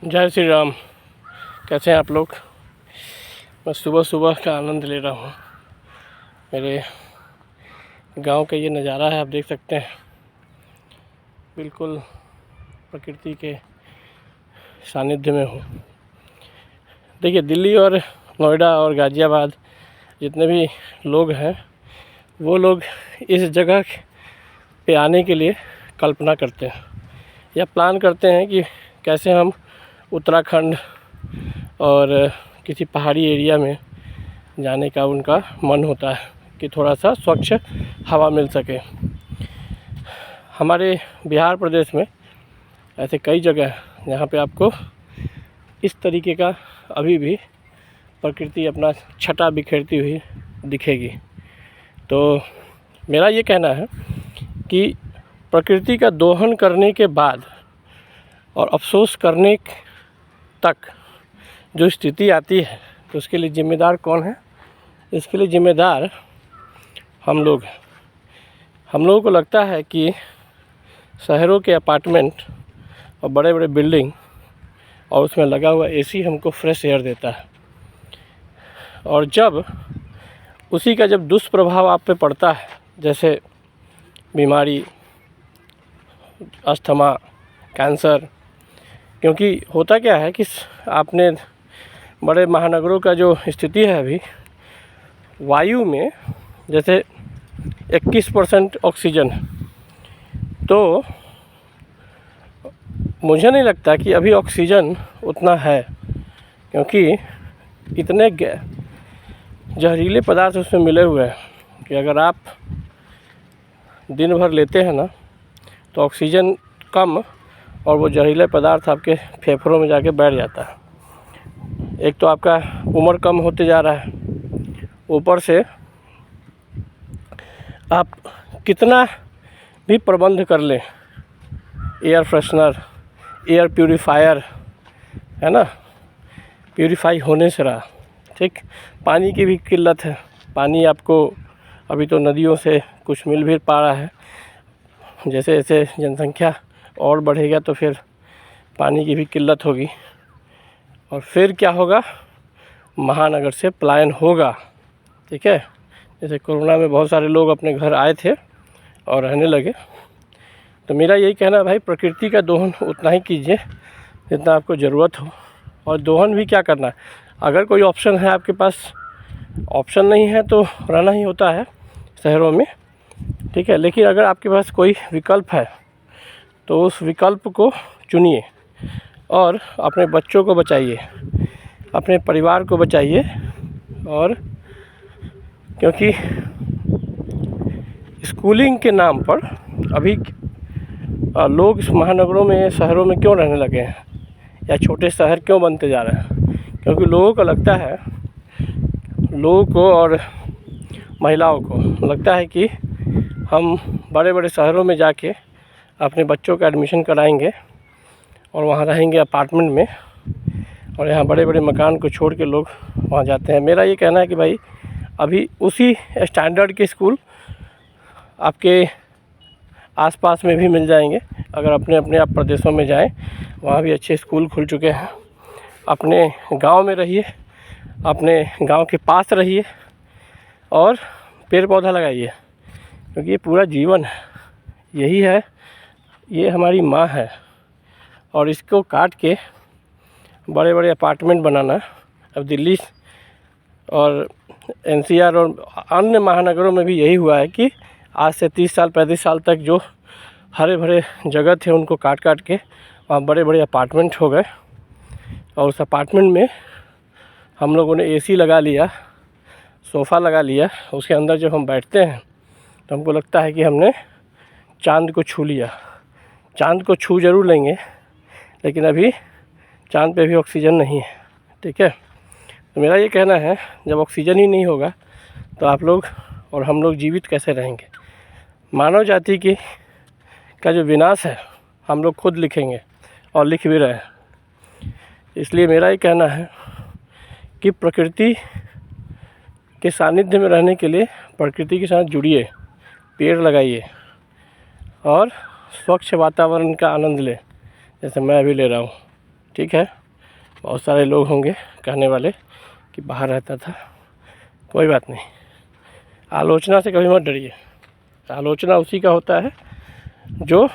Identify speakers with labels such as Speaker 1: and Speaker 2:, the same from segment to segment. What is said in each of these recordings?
Speaker 1: जय श्री राम। कैसे हैं आप लोग? मैं सुबह सुबह का आनंद ले रहा हूँ। मेरे गांव का ये नज़ारा है, आप देख सकते हैं। बिल्कुल प्रकृति के सानिध्य में हूँ। देखिए, दिल्ली और नोएडा और गाज़ियाबाद जितने भी लोग हैं, वो लोग इस जगह पे आने के लिए कल्पना करते हैं या प्लान करते हैं कि कैसे हम उत्तराखंड और किसी पहाड़ी एरिया में जाने का उनका मन होता है कि थोड़ा सा स्वच्छ हवा मिल सके। हमारे बिहार प्रदेश में ऐसे कई जगह हैं जहाँ पे आपको इस तरीके का अभी भी प्रकृति अपना छटा बिखेरती हुई दिखेगी। तो मेरा ये कहना है कि प्रकृति का दोहन करने के बाद और अफसोस करने तक जो स्थिति आती है, तो उसके लिए ज़िम्मेदार कौन है? इसके लिए ज़िम्मेदार हम लोग हैं। हम लोगों को लगता है कि शहरों के अपार्टमेंट और बड़े बड़े बिल्डिंग और उसमें लगा हुआ एसी हमको फ्रेश एयर देता है, और जब उसी का जब दुष्प्रभाव आप पे पड़ता है, जैसे बीमारी, अस्थमा, कैंसर। क्योंकि होता क्या है कि आपने बड़े महानगरों का जो स्थिति है अभी, वायु में जैसे 21% ऑक्सीजन है, तो मुझे नहीं लगता कि अभी ऑक्सीजन उतना है, क्योंकि इतने जहरीले पदार्थ उसमें मिले हुए हैं कि अगर आप दिन भर लेते हैं ना, तो ऑक्सीजन कम और वो जहरीले पदार्थ आपके फेफड़ों में जाके बैठ जाता है। एक तो आपका उम्र कम होते जा रहा है, ऊपर से आप कितना भी प्रबंध कर लें, एयर फ्रेशनर, एयर प्यूरीफायर, है ना, प्यूरीफाई होने से रहा। ठीक, पानी की भी किल्लत है। पानी आपको अभी तो नदियों से कुछ मिल भी पा रहा है, जैसे जैसे जनसंख्या और बढ़ेगा तो फिर पानी की भी किल्लत होगी, और फिर क्या होगा, महानगर से पलायन होगा। ठीक है, जैसे कोरोना में बहुत सारे लोग अपने घर आए थे और रहने लगे। तो मेरा यही कहना है, भाई प्रकृति का दोहन उतना ही कीजिए जितना आपको ज़रूरत हो। और दोहन भी क्या करना है, अगर कोई ऑप्शन है आपके पास, ऑप्शन नहीं है तो रहना ही होता है शहरों में, ठीक है। लेकिन अगर आपके पास कोई विकल्प है तो उस विकल्प को चुनिए और अपने बच्चों को बचाइए, अपने परिवार को बचाइए। और क्योंकि स्कूलिंग के नाम पर अभी लोग इस महानगरों में, शहरों में क्यों रहने लगे हैं, या छोटे शहर क्यों बनते जा रहे हैं? क्योंकि लोगों को लगता है, लोगों को और महिलाओं को लगता है कि हम बड़े बड़े शहरों में जाके अपने बच्चों का एडमिशन कराएंगे और वहाँ रहेंगे अपार्टमेंट में, और यहाँ बड़े बड़े मकान को छोड़ के लोग वहाँ जाते हैं। मेरा ये कहना है कि भाई अभी उसी स्टैंडर्ड के स्कूल आपके आसपास में भी मिल जाएंगे। अगर अपने अपने आप प्रदेशों में जाएं, वहाँ भी अच्छे स्कूल खुल चुके हैं। अपने गांव में रहिए, अपने गांव के पास रहिए और पेड़ पौधा लगाइए, क्योंकि ये पूरा जीवन है, यही है, ये हमारी माँ है। और इसको काट के बड़े बड़े अपार्टमेंट बनाना, अब दिल्ली और एनसीआर और अन्य महानगरों में भी यही हुआ है कि आज से 30 साल 35 साल तक जो हरे भरे जगह थे उनको काट काट के वहाँ बड़े बड़े अपार्टमेंट हो गए, और उस अपार्टमेंट में हम लोगों ने एसी लगा लिया, सोफ़ा लगा लिया। उसके अंदर जब हम बैठते हैं तो हमको लगता है कि हमने चाँद को छू लिया। चाँद को छू ज़रूर लेंगे, लेकिन अभी चाँद पे भी ऑक्सीजन नहीं है। ठीक है, तो मेरा ये कहना है, जब ऑक्सीजन ही नहीं होगा तो आप लोग और हम लोग जीवित कैसे रहेंगे? मानव जाति का जो विनाश है हम लोग खुद लिखेंगे और लिख भी रहे हैं। इसलिए मेरा ये कहना है कि प्रकृति के सानिध्य में रहने के लिए प्रकृति के साथ जुड़िए, पेड़ लगाइए और स्वच्छ वातावरण का आनंद लें, जैसे मैं अभी ले रहा हूँ। ठीक है, बहुत सारे लोग होंगे कहने वाले कि बाहर रहता था, कोई बात नहीं। आलोचना से कभी मत डरिए। आलोचना उसी का होता है जो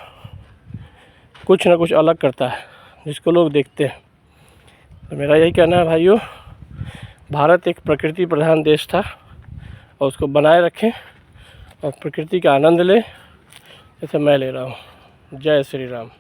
Speaker 1: कुछ ना कुछ अलग करता है, जिसको लोग देखते हैं। तो मेरा यही कहना है भाइयों, भारत एक प्रकृति प्रधान देश था और उसको बनाए रखें और प्रकृति का आनंद लें, जैसे मैं ले रहा हूँ। जय श्री राम।